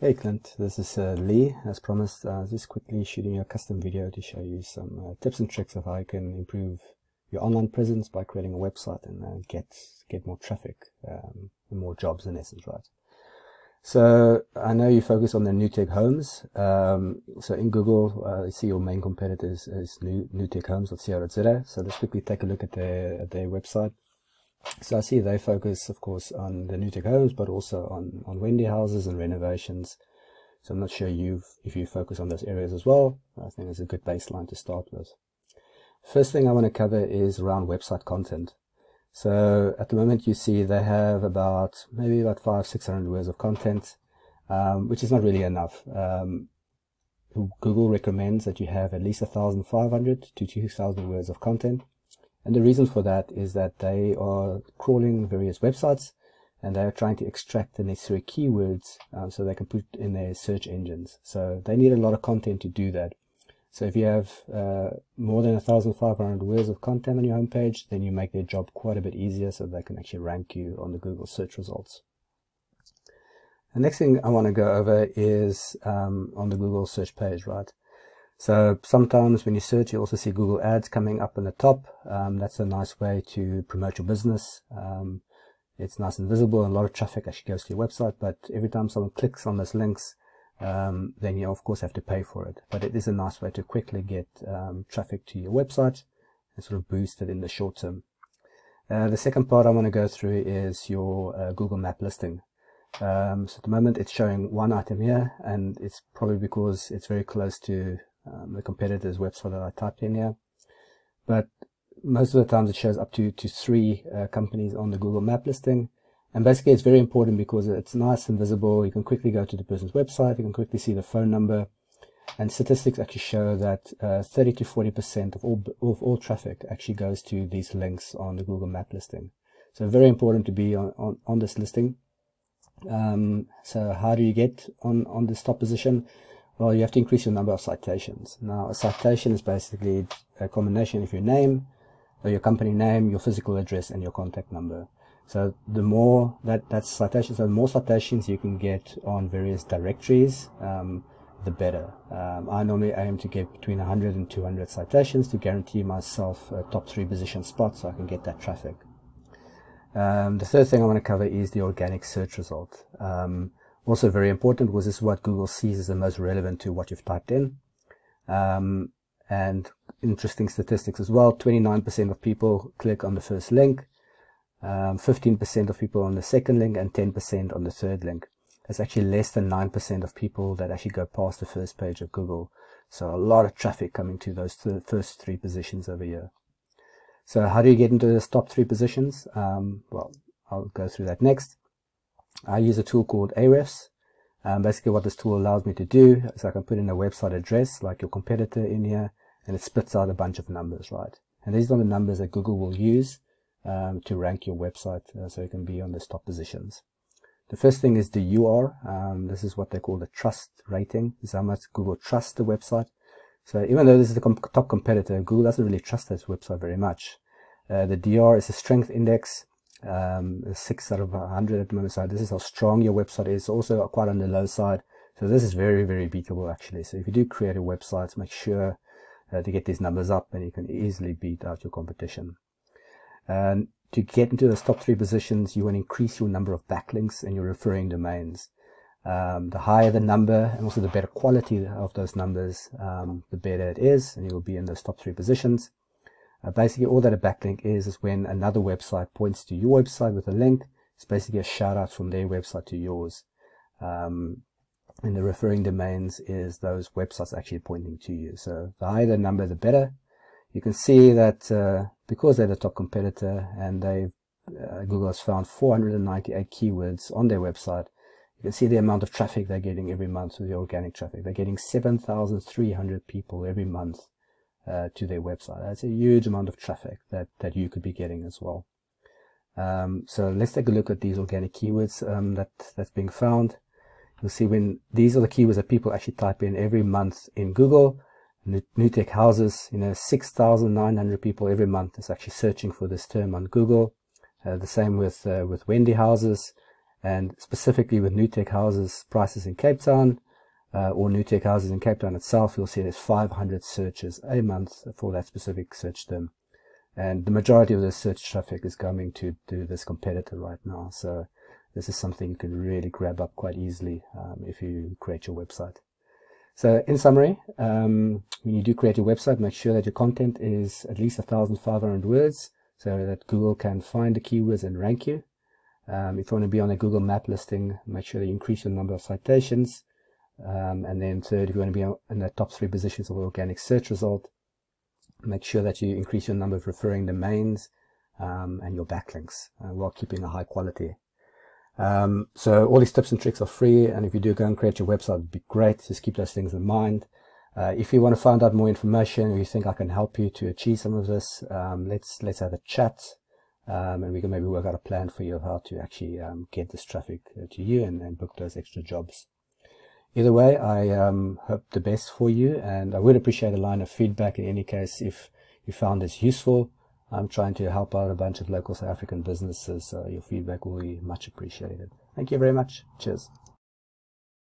Hey Clint, this is Lee. As promised, just quickly shooting you a custom video to show you some tips and tricks of how you can improve your online presence by creating a website and get more traffic and more jobs in essence, right? So I know you focus on the new tech homes. So in Google, you see your main competitors is newtechhomes.co.za. So let's quickly take a look at their website. So I see they focus, of course, on the new tech homes, but also on Wendy houses and renovations. So I'm not sure if you focus on those areas as well. I think it's a good baseline to start with. First thing I want to cover is around website content. So at the moment you see they have maybe about 500-600 words of content, which is not really enough. Google recommends that you have at least 1,500 to 2,000 words of content. And the reason for that is that they are crawling various websites and they are trying to extract the necessary keywords so they can put in their search engines. So they need a lot of content to do that. So if you have more than 1,500 words of content on your homepage, then you make their job quite a bit easier so they can actually rank you on the Google search results. The next thing I want to go over is on the Google search page, right? So sometimes when you search, you also see Google ads coming up on the top. That's a nice way to promote your business. It's nice and visible, and a lot of traffic actually goes to your website, but every time someone clicks on those links, then you of course have to pay for it. But it is a nice way to quickly get traffic to your website and sort of boost it in the short term. The second part I want to go through is your Google map listing. So at the moment it's showing one item here, and it's probably because it's very close to the competitor's website that I typed in here, but most of the times it shows up to 3 companies on the Google map listing. And basically it's very important because it's nice and visible. You can quickly go to the person's website, you can quickly see the phone number, and statistics actually show that 30 to 40% of all traffic actually goes to these links on the Google map listing. So very important to be on this listing. So how do you get on this top position? Well, you have to increase your number of citations. Now, a citation is basically a combination of your name, or your company name, your physical address, and your contact number. So the more that's citations, so the more citations you can get on various directories, the better. I normally aim to get between 100 and 200 citations to guarantee myself a top 3 position spot so I can get that traffic. The third thing I want to cover is the organic search result. Also very important, because this is what Google sees as the most relevant to what you've typed in. And interesting statistics as well, 29% of people click on the first link, 15% of people on the second link, and 10% on the third link. That's actually less than 9% of people that actually go past the first page of Google. So a lot of traffic coming to those first 3 positions over here. So how do you get into those top 3 positions? Well, I'll go through that next. I use a tool called Ahrefs. Basically what this tool allows me to do is I can put in a website address like your competitor in here, and it spits out a bunch of numbers, right? And these are the numbers that Google will use to rank your website so you can be on those top positions. The first thing is the UR. This is what they call the trust rating. This is how much Google trusts the website. So even though this is the top competitor, Google doesn't really trust this website very much. The DR is a strength index. 6 out of 100 at the moment. So this is how strong your website is. Also quite on the low side. So this is very, very beatable actually. So if you do create a website, make sure to get these numbers up, and you can easily beat out your competition. And to get into those top 3 positions, you want to increase your number of backlinks and your referring domains. The higher the number and also the better quality of those numbers, the better it is, and you'll be in those top 3 positions. Basically all that a backlink is when another website points to your website with a link. It's basically a shout out from their website to yours. And the referring domains is those websites actually pointing to you. So the higher the number, the better. You can see that because they're the top competitor, and Google has found 498 keywords on their website, you can see the amount of traffic they're getting every month with the organic traffic. They're getting 7,300 people every month to their website. That's a huge amount of traffic that you could be getting as well. So let's take a look at these organic keywords that's being found. You'll see when these are the keywords that people actually type in every month in Google. New tech houses, 6,900 people every month is actually searching for this term on Google. The same with Wendy houses, And specifically with new tech houses prices in Cape Town, or new tech houses in Cape Town itself, you'll see there's 500 searches a month for that specific search term. And the majority of the search traffic is coming to this competitor right now. So this is something you can really grab up quite easily if you create your website. So in summary, when you do create your website, make sure that your content is at least 1,500 words so that Google can find the keywords and rank you. If you want to be on a Google map listing, make sure that you increase your number of citations. And then third, if you want to be in the top 3 positions of organic search result, make sure that you increase your number of referring domains and your backlinks while keeping a high quality. So all these tips and tricks are free, and if you do go and create your website, it'd be great. Just keep those things in mind. If you want to find out more information, or you think I can help you to achieve some of this, let's have a chat, and we can maybe work out a plan for you of how to actually get this traffic to you and book those extra jobs. Either way, I hope the best for you, and I would appreciate a line of feedback in any case if you found this useful. I'm trying to help out a bunch of local South African businesses, so your feedback will be much appreciated. Thank you very much. Cheers.